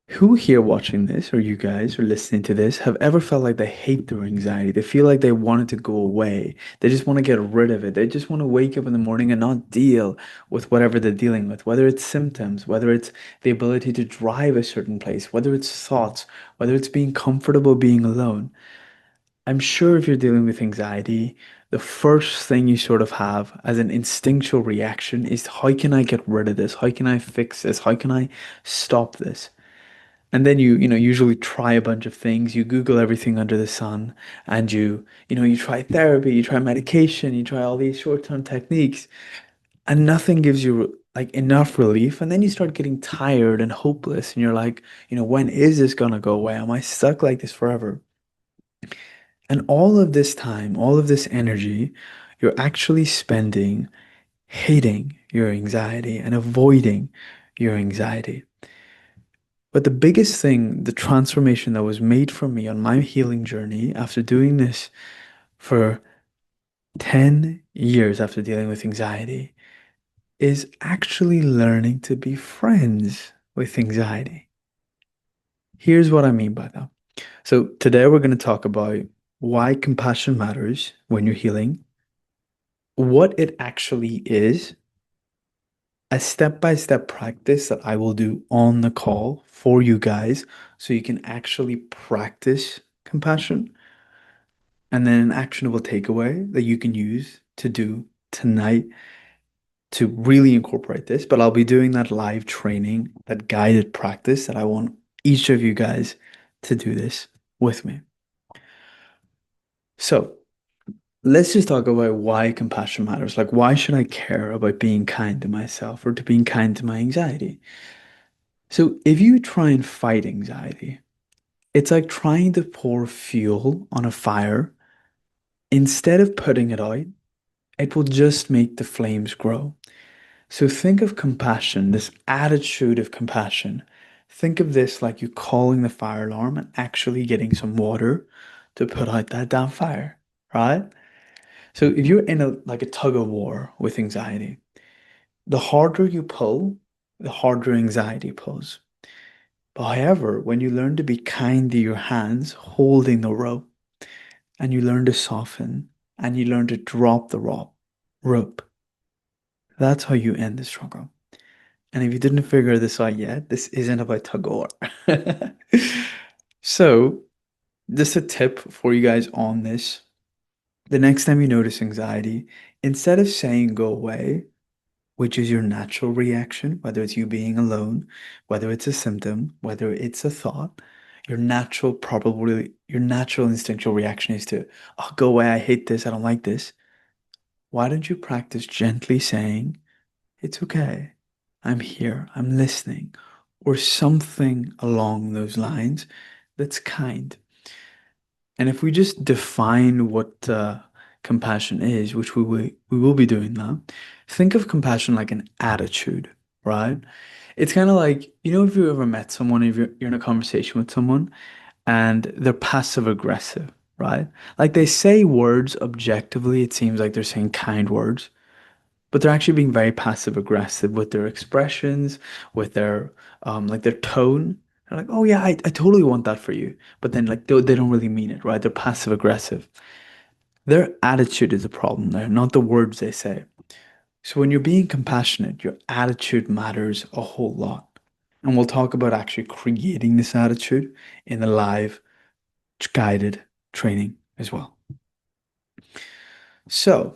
Who here watching this, or you guys, or listening to this, have ever felt like they hate their anxiety? They feel like they want it to go away. They just want to get rid of it. They just want to wake up in the morning and not deal with whatever they're dealing with, whether it's symptoms, whether it's the ability to drive a certain place, whether it's thoughts, whether it's being comfortable being alone. I'm sure if you're dealing with anxiety, the first thing you sort of have as an instinctual reaction is how can I get rid of this? How can I fix this? How can I stop this? And then you usually try a bunch of things. You Google everything under the sun, and you try therapy, you try medication, you try all these short-term techniques, and nothing gives you like enough relief. And then you start getting tired and hopeless, and you're like, when is this gonna go away? Am I stuck like this forever? And all of this time, all of this energy, you're actually spending hating your anxiety and avoiding your anxiety. But the biggest thing, the transformation that was made for me on my healing journey after doing this for 10 years after dealing with anxiety, is actually learning to be friends with anxiety. Here's what I mean by that. So, today we're going to talk about why compassion matters when you're healing, what it actually is, a step-by-step practice that I will do on the call for you guys so you can actually practice compassion, and then an actionable takeaway that you can use to do tonight to really incorporate this. But I'll be doing that live training, that guided practice that I want each of you guys to do this with me. So let's just talk about why compassion matters. Like, why should I care about being kind to myself or to being kind to my anxiety? So if you try and fight anxiety, it's like trying to pour fuel on a fire. Instead of putting it out, it will just make the flames grow. So think of compassion, this attitude of compassion. Think of this like you calling the fire alarm and actually getting some water to put out that damn fire, right? So if you're in a tug of war with anxiety, the harder you pull, the harder anxiety pulls. But however, when you learn to be kind to your hands holding the rope, and you learn to soften, and you learn to drop the rope, that's how you end the struggle. And if you didn't figure this out yet, this isn't about tug of war. So, just a tip for you guys on this. The next time you notice anxiety, instead of saying go away, which is your natural reaction, whether it's you being alone, whether it's a symptom, whether it's a thought, your natural instinctual reaction is to, oh, go away, I hate this, I don't like this. Why don't you practice gently saying, it's okay. I'm here. I'm listening. Or something along those lines that's kind. And if we just define what compassion is, which we will be doing now, think of compassion like an attitude, right? It's kind of like, if you ever met someone, if you're in a conversation with someone and they're passive aggressive, right? Like they say words objectively, it seems like they're saying kind words, but they're actually being very passive aggressive with their expressions, with their like their tone. They're like, oh yeah, I totally want that for you. But then like they don't really mean it, right? They're passive aggressive. Their attitude is a problem there, not the words they say. So when you're being compassionate, your attitude matters a whole lot. And we'll talk about actually creating this attitude in the live guided training as well. So,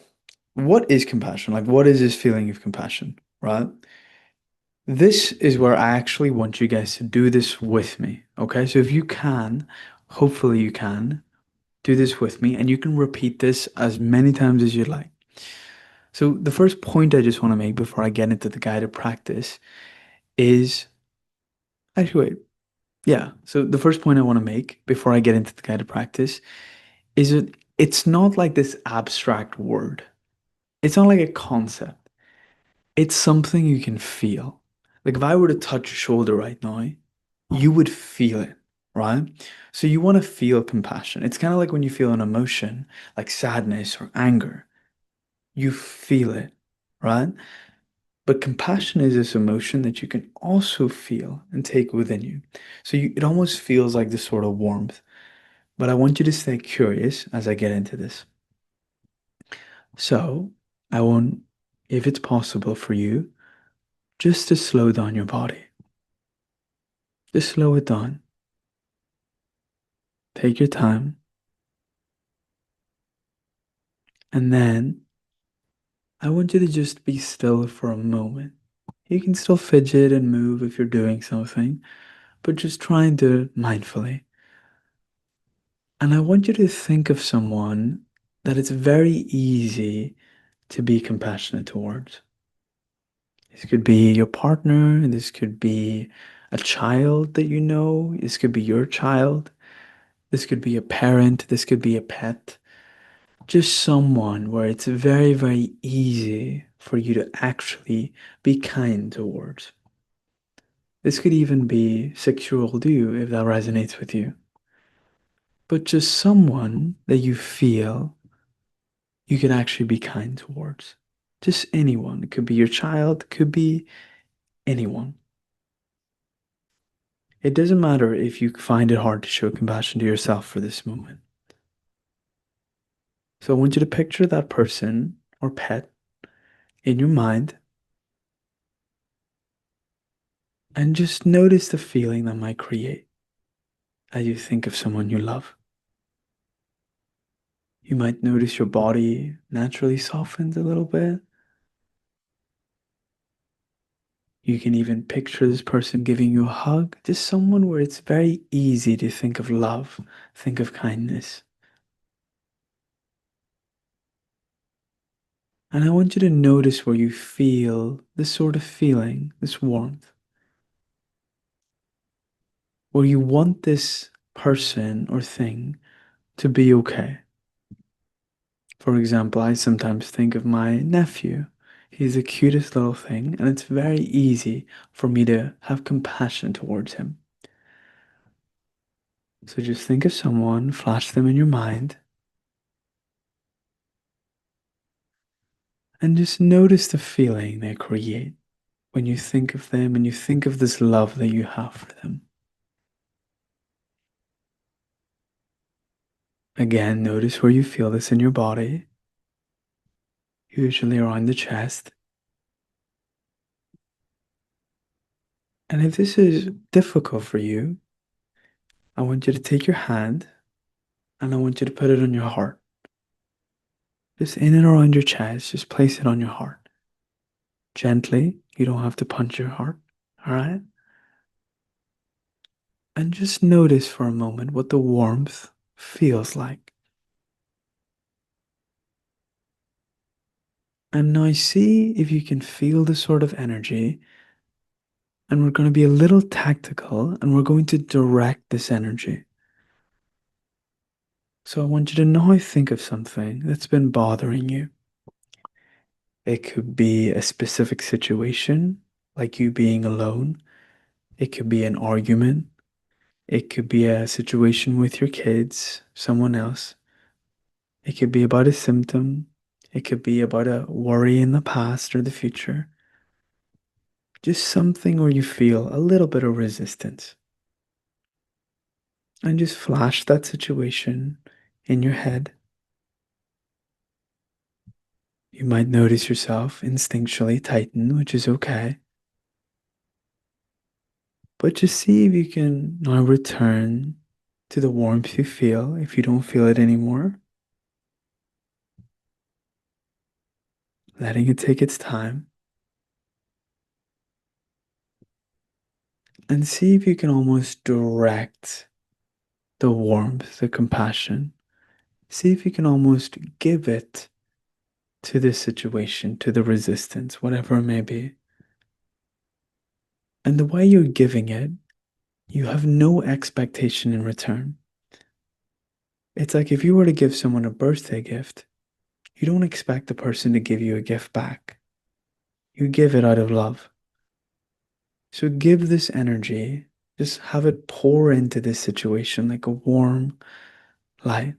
what is compassion? Like, what is this feeling of compassion, right? This is where I actually want you guys to do this with me. Okay. So if you can, hopefully you can do this with me and you can repeat this as many times as you like. So the first point I just want to make before I get into the guided practice is actually, wait. Yeah. So the first point I want to make before I get into the guided practice is that it's not like this abstract word. It's not like a concept. It's something you can feel. Like if I were to touch your shoulder right now, you would feel it, right? So you want to feel compassion. It's kind of like when you feel an emotion, like sadness or anger, you feel it, right? But compassion is this emotion that you can also feel and take within you. So it almost feels like this sort of warmth. But I want you to stay curious as I get into this. So I want, if it's possible for you, just to slow down your body. Just slow it down. Take your time. And then I want you to just be still for a moment. You can still fidget and move if you're doing something, but just try and do it mindfully. And I want you to think of someone that it's very easy to be compassionate towards. This could be your partner, this could be a child that you know, this could be your child, this could be a parent, this could be a pet. Just someone where it's very, very easy for you to actually be kind towards. This could even be 6-year-old you if that resonates with you. But just someone that you feel you can actually be kind towards. Just anyone. It could be your child, it could be anyone. It doesn't matter if you find it hard to show compassion to yourself for this moment. So I want you to picture that person or pet in your mind and just notice the feeling that might create as you think of someone you love. You might notice your body naturally softens a little bit. You can even picture this person giving you a hug, just someone where it's very easy to think of love, think of kindness. And I want you to notice where you feel this sort of feeling, this warmth, where you want this person or thing to be okay. For example, I sometimes think of my nephew. He's the cutest little thing, and it's very easy for me to have compassion towards him. So just think of someone, flash them in your mind, and just notice the feeling they create when you think of them and you think of this love that you have for them. Again, notice where you feel this in your body, usually around the chest. And if this is difficult for you, I want you to take your hand and I want you to put it on your heart. Just in and around your chest, just place it on your heart. Gently, you don't have to punch your heart, all right? And just notice for a moment what the warmth feels like. And now see if you can feel the sort of energy. And we're going to be a little tactical and we're going to direct this energy. So I want you to now think of something that's been bothering you. It could be a specific situation, like you being alone. It could be an argument. It could be a situation with your kids, someone else. It could be about a symptom. It could be about a worry in the past or the future. Just something where you feel a little bit of resistance. And just flash that situation in your head. You might notice yourself instinctually tighten, which is okay. But just see if you can now return to the warmth you feel if you don't feel it anymore. Letting it take its time. And see if you can almost direct the warmth, the compassion. See if you can almost give it to this situation, to the resistance, whatever it may be. And the way you're giving it, you have no expectation in return. It's like if you were to give someone a birthday gift, you don't expect the person to give you a gift back. You give it out of love. So give this energy, just have it pour into this situation like a warm light.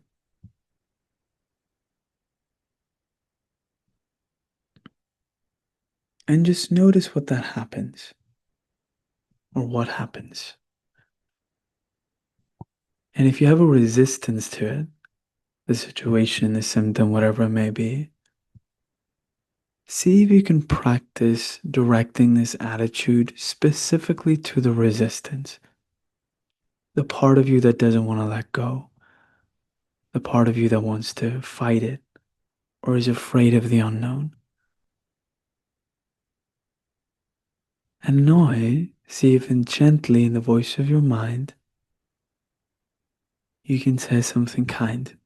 And just notice what that happens or what happens. And if you have a resistance to it, the situation, the symptom, whatever it may be, see if you can practice directing this attitude specifically to the resistance, the part of you that doesn't want to let go, the part of you that wants to fight it or is afraid of the unknown. And now, see if gently in the voice of your mind, you can say something kind.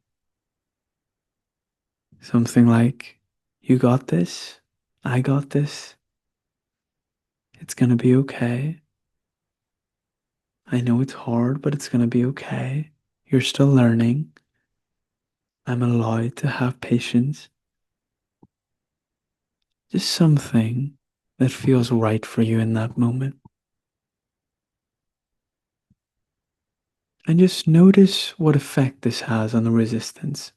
Something like, you got this, I got this, it's gonna be okay. I know it's hard, but it's gonna be okay. You're still learning. I'm allowed to have patience. Just something that feels right for you in that moment. And just notice what effect this has on the resistance.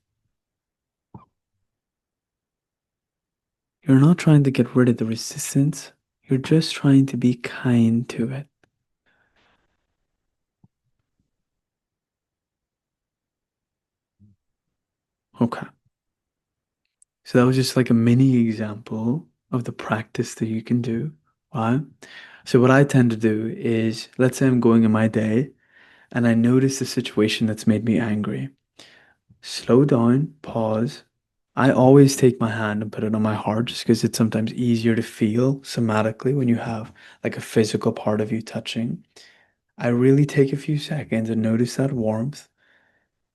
You're not trying to get rid of the resistance, you're just trying to be kind to it. Okay. So that was just like a mini example of the practice that you can do, right? So what I tend to do is, let's say I'm going in my day and I notice a situation that's made me angry. Slow down, pause. I always take my hand and put it on my heart just because it's sometimes easier to feel somatically when you have like a physical part of you touching. I really take a few seconds and notice that warmth.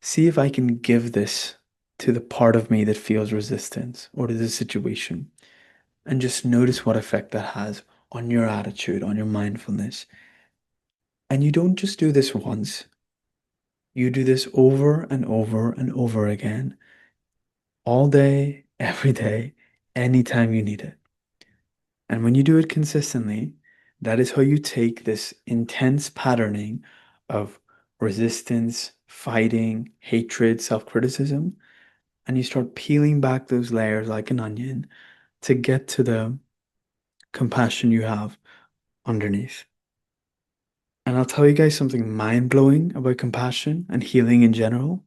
See if I can give this to the part of me that feels resistance or to the situation. And just notice what effect that has on your attitude, on your mindfulness. And you don't just do this once, you do this over and over and over again, all day, every day, anytime you need it. And when you do it consistently, that is how you take this intense patterning of resistance, fighting, hatred, self criticism, and you start peeling back those layers like an onion to get to the compassion you have underneath. And I'll tell you guys something mind blowing about compassion and healing in general.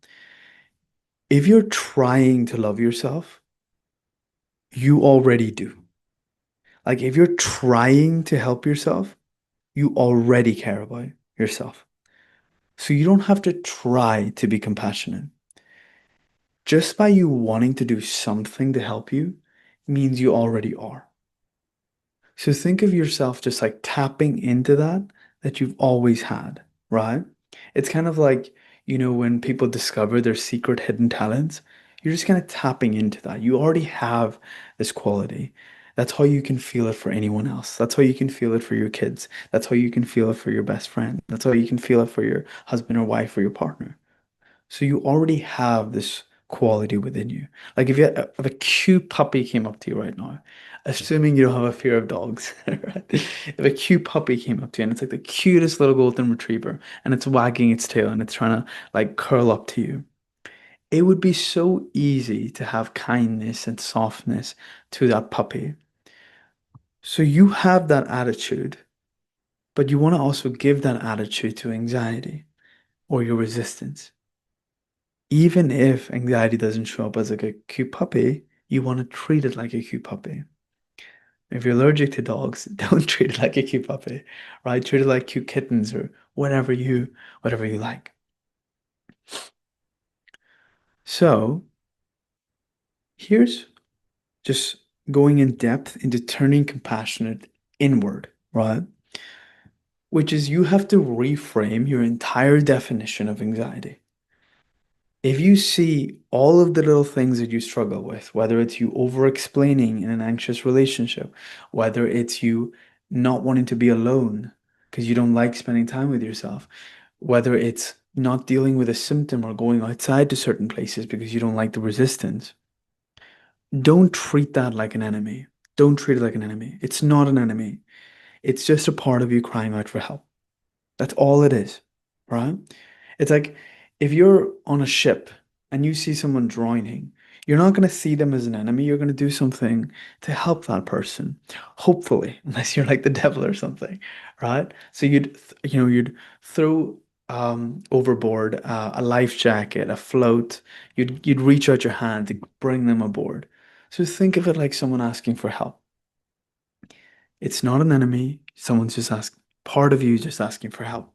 If you're trying to love yourself, you already do. Like if you're trying to help yourself, you already care about yourself. So you don't have to try to be compassionate. Just by you wanting to do something to help you means you already are. So think of yourself just like tapping into that you've always had, right? It's kind of like, when people discover their secret hidden talents, you're just kind of tapping into that. You already have this quality. That's how you can feel it for anyone else. That's how you can feel it for your kids. That's how you can feel it for your best friend. That's how you can feel it for your husband or wife or your partner. So you already have this quality within you. Like if a cute puppy came up to you right now, assuming you don't have a fear of dogs, right? If a cute puppy came up to you and it's like the cutest little golden retriever and it's wagging its tail and it's trying to like curl up to you, it would be so easy to have kindness and softness to that puppy. So you have that attitude, but you want to also give that attitude to anxiety or your resistance. Even if anxiety doesn't show up as like a cute puppy, you want to treat it like a cute puppy. If you're allergic to dogs, don't treat it like a cute puppy, right? Treat it like cute kittens or whatever you like. So here's just going in depth into turning compassionate inward, right? Which is you have to reframe your entire definition of anxiety. If you see all of the little things that you struggle with, whether it's you over explaining in an anxious relationship, whether it's you not wanting to be alone because you don't like spending time with yourself, whether it's not dealing with a symptom or going outside to certain places because you don't like the resistance, don't treat that like an enemy. Don't treat it like an enemy. It's not an enemy. It's just a part of you crying out for help. That's all it is, right? It's like if you're on a ship and you see someone drowning, You're not going to see them as an enemy. You're going to do something to help that person. Hopefully, unless you're like the devil or something, right? So you'd throw overboard a life jacket, a float. You'd reach out your hand to bring them aboard. So think of it like someone asking for help. It's not an enemy. Someone's just asking, part of you is just asking for help.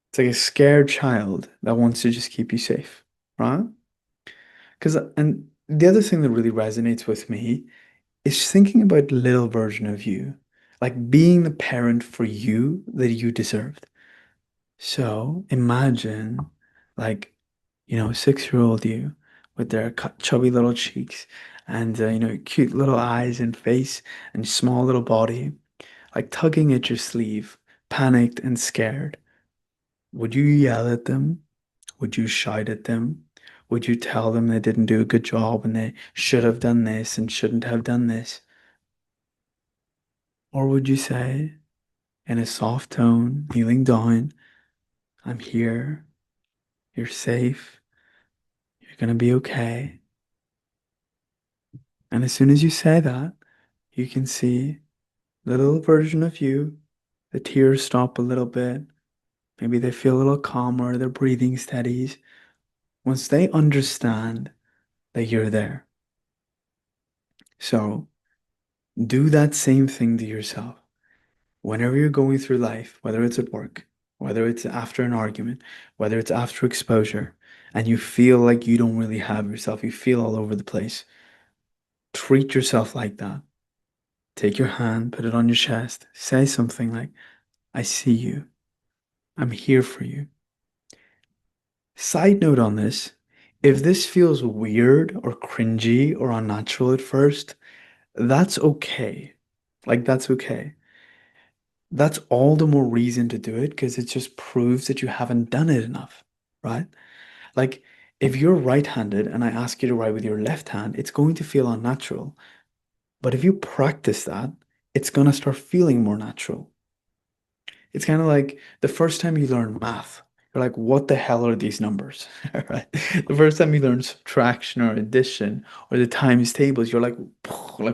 It's like a scared child that wants to just keep you safe, right? And the other thing that really resonates with me is thinking about the little version of you, like being the parent for you that you deserved. So imagine, like, a 6-year-old you with their chubby little cheeks and, cute little eyes and face and small little body, like tugging at your sleeve, panicked and scared. Would you yell at them? Would you shout at them? Would you tell them they didn't do a good job and they should have done this and shouldn't have done this? Or would you say, in a soft tone, kneeling down, I'm here, you're safe, you're gonna be okay. And as soon as you say that, you can see the little version of you, the tears stop a little bit, maybe they feel a little calmer, their breathing steadies. Once they understand that you're there. So do that same thing to yourself. Whenever you're going through life, whether it's at work, whether it's after an argument, whether it's after exposure, and you feel like you don't really have yourself, you feel all over the place, treat yourself like that. Take your hand, put it on your chest, say something like, I see you, I'm here for you. Side note on this, if this feels weird or cringy or unnatural at first, that's okay. Like, that's okay. That's all the more reason to do it because it just proves that you haven't done it enough, right? Like, if you're right-handed and I ask you to write with your left hand, it's going to feel unnatural. But if you practice that, it's going to start feeling more natural. It's kind of like the first time you learn math, you're like, what the hell are these numbers? Right? The first time you learn subtraction or addition or the times tables, you're like,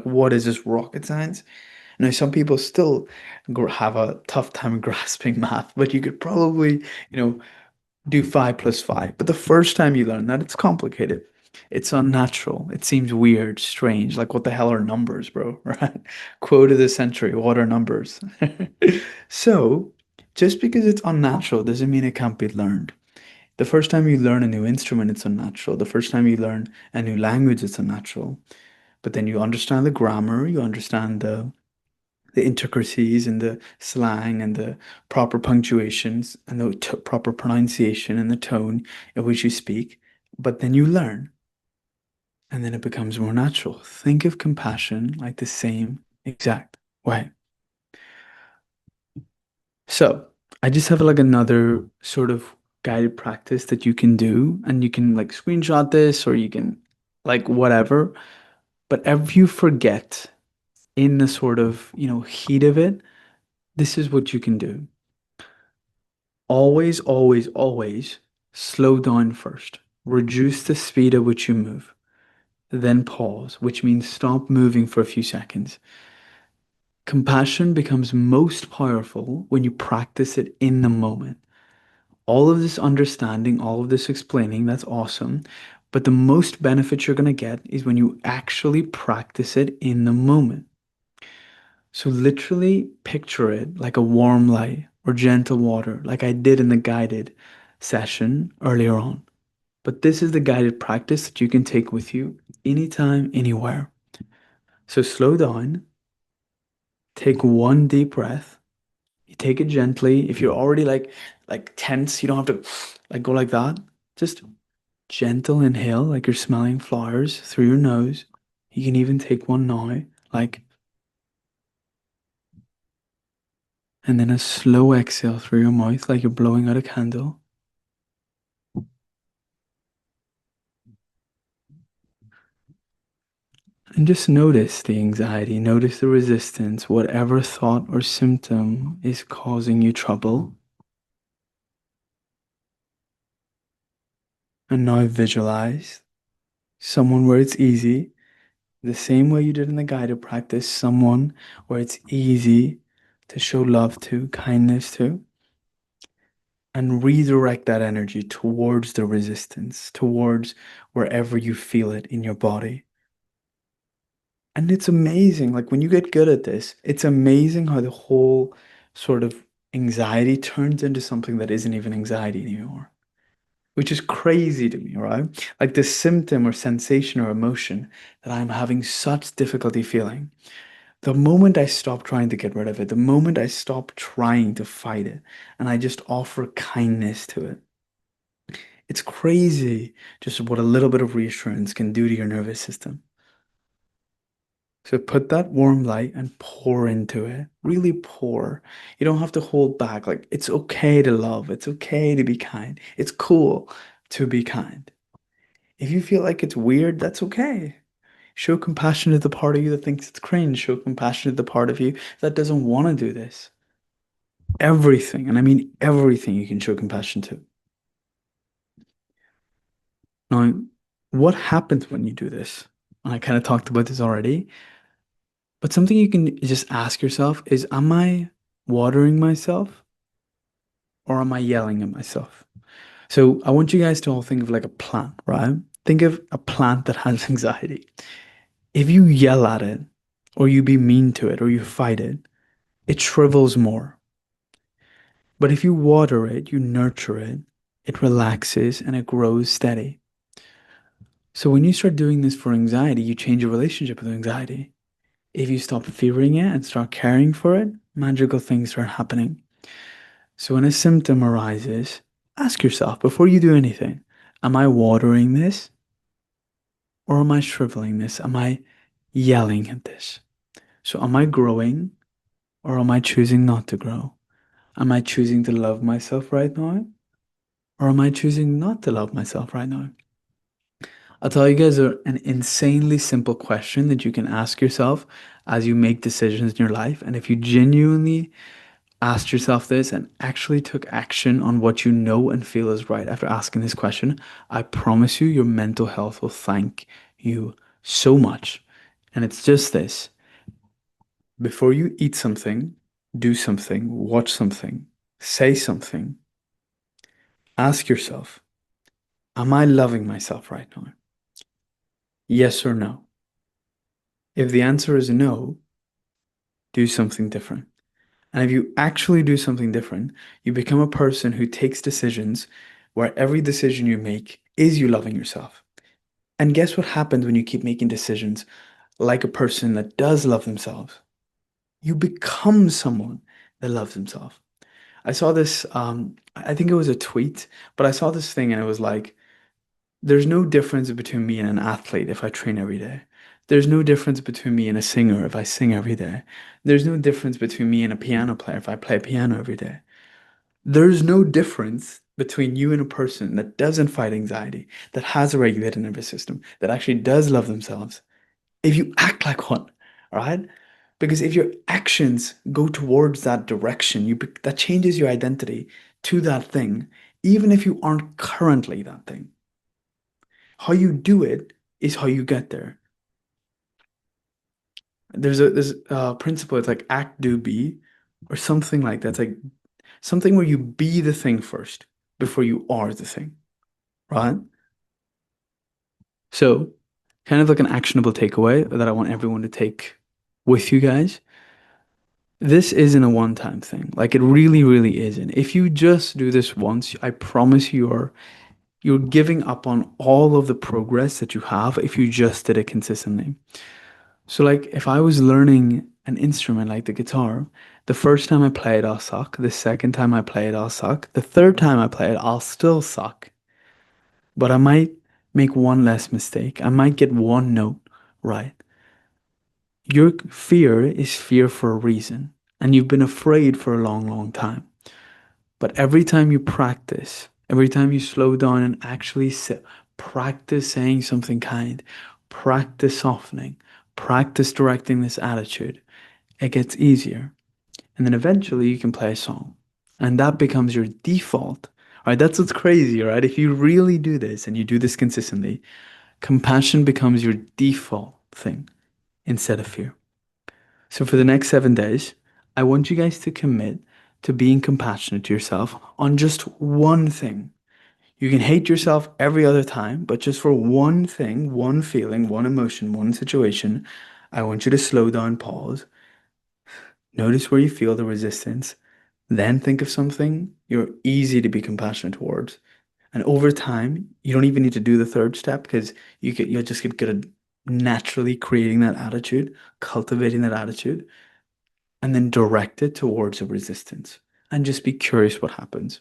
what is this rocket science? Now, some people still have a tough time grasping math, but you could probably, do 5 plus 5. But the first time you learn that, it's complicated. It's unnatural. It seems weird, strange. Like, what the hell are numbers, bro? Right? Quote of the century. What are numbers? So, just because it's unnatural doesn't mean it can't be learned. The first time you learn a new instrument, it's unnatural. The first time you learn a new language, it's unnatural. But then you understand the grammar, you understand the intricacies and the slang and the proper punctuations and the proper pronunciation and the tone in which you speak. But then you learn, and then it becomes more natural. Think of compassion like the same exact way. So I just have like another sort of guided practice that you can do, and you can like screenshot this or you can like whatever. But if you forget in the sort of, heat of it, this is what you can do. Always, always, always slow down first. Reduce the speed at which you move. Then pause, which means stop moving for a few seconds. Compassion becomes most powerful when you practice it in the moment. All of this understanding, all of this explaining, that's awesome. But the most benefit you're going to get is when you actually practice it in the moment. So literally picture it like a warm light or gentle water, like I did in the guided session earlier on. But this is the guided practice that you can take with you anytime, anywhere. So slow down, take one deep breath. You take it gently. If you're already like tense, you don't have to like go like that. Just gentle inhale, like you're smelling flowers through your nose. You can even take one now, like, and then a slow exhale through your mouth, like you're blowing out a candle. And just notice the anxiety, notice the resistance, whatever thought or symptom is causing you trouble. And now visualize someone where it's easy, the same way you did in the guided practice, someone where it's easy to show love to, kindness to, and redirect that energy towards the resistance, towards wherever you feel it in your body. And it's amazing. Like when you get good at this, it's amazing how the whole sort of anxiety turns into something that isn't even anxiety anymore, which is crazy to me, right? Like this symptom or sensation or emotion that I'm having such difficulty feeling. The moment I stop trying to get rid of it, the moment I stop trying to fight it, and I just offer kindness to it, it's crazy just what a little bit of reassurance can do to your nervous system. So put that warm light and pour into it. Really pour. You don't have to hold back. Like it's okay to love. It's okay to be kind. It's cool to be kind. If you feel like it's weird, that's okay. Show compassion to the part of you that thinks it's cringe. Show compassion to the part of you that doesn't want to do this. Everything, and I mean everything, you can show compassion to. Now, what happens when you do this? And I kind of talked about this already, but something you can just ask yourself is, am I watering myself or am I yelling at myself? So I want you guys to all think of like a plant, right? Think of a plant that has anxiety. If you yell at it, or you be mean to it, or you fight it, it shrivels more. But if you water it, you nurture it, it relaxes and it grows steady. So when you start doing this for anxiety, you change your relationship with anxiety. If you stop fearing it and start caring for it, magical things start happening. So when a symptom arises, ask yourself before you do anything, am I watering this or am I shriveling this? Am I yelling at this? So am I growing or am I choosing not to grow? Am I choosing to love myself right now or am I choosing not to love myself right now? I'll tell you guys an insanely simple question that you can ask yourself as you make decisions in your life. And if you genuinely asked yourself this and actually took action on what you know and feel is right after asking this question, I promise you your mental health will thank you so much. And it's just this. Before you eat something, do something, watch something, say something, ask yourself, am I loving myself right now? Yes or no? If the answer is no, do something different. And if you actually do something different, you become a person who takes decisions where every decision you make is you loving yourself. And guess what happens when you keep making decisions like a person that does love themselves? You become someone that loves himself. I saw this, I think it was a tweet, but I saw this thing and it was like, there's no difference between me and an athlete if I train every day. There's no difference between me and a singer if I sing every day. There's no difference between me and a piano player if I play piano every day. There's no difference between you and a person that doesn't fight anxiety, that has a regulated nervous system, that actually does love themselves, if you act like one, all right? Because if your actions go towards that direction, that changes your identity to that thing, even if you aren't currently that thing. How you do it is how you get there. There's a principle. It's like act, do, be, or something like that. It's like something where you be the thing first before you are the thing, right? So, kind of like an actionable takeaway that I want everyone to take with you guys. This isn't a one-time thing. Like it really, really isn't. If you just do this once, I promise you're giving up on all of the progress that you have if you just did it consistently. So like if I was learning an instrument like the guitar, the first time I play it, I'll suck. The second time I play it, I'll suck. The third time I play it, I'll still suck. But I might make one less mistake. I might get one note right. Your fear is fear for a reason, and you've been afraid for a long, long time. But every time you practice, every time you slow down and actually practice saying something kind, practice softening, practice directing this attitude, it gets easier. And then eventually you can play a song. And that becomes your default. Right? That's what's crazy, right? If you really do this and you do this consistently, Compassion becomes your default thing instead of fear. So for the next 7 days, I want you guys to commit to being compassionate to yourself on just one thing. You can hate yourself every other time, but just for one thing, one feeling, one emotion, one situation, I want you to slow down, pause, notice where you feel the resistance, then think of something you're easy to be compassionate towards. And over time, you don't even need to do the third step because you'll just get good at naturally creating that attitude, cultivating that attitude, and then direct it towards a resistance. And just be curious what happens.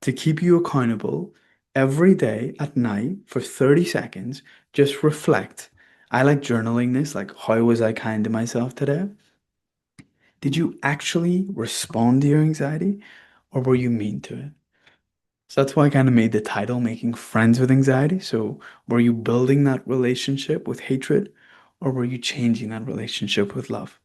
To keep you accountable, every day at night for 30 seconds, just reflect. I like journaling this, like, how was I kind to myself today? Did you actually respond to your anxiety or were you mean to it? So that's why I kind of made the title Making Friends with Anxiety. So were you building that relationship with hatred or were you changing that relationship with love?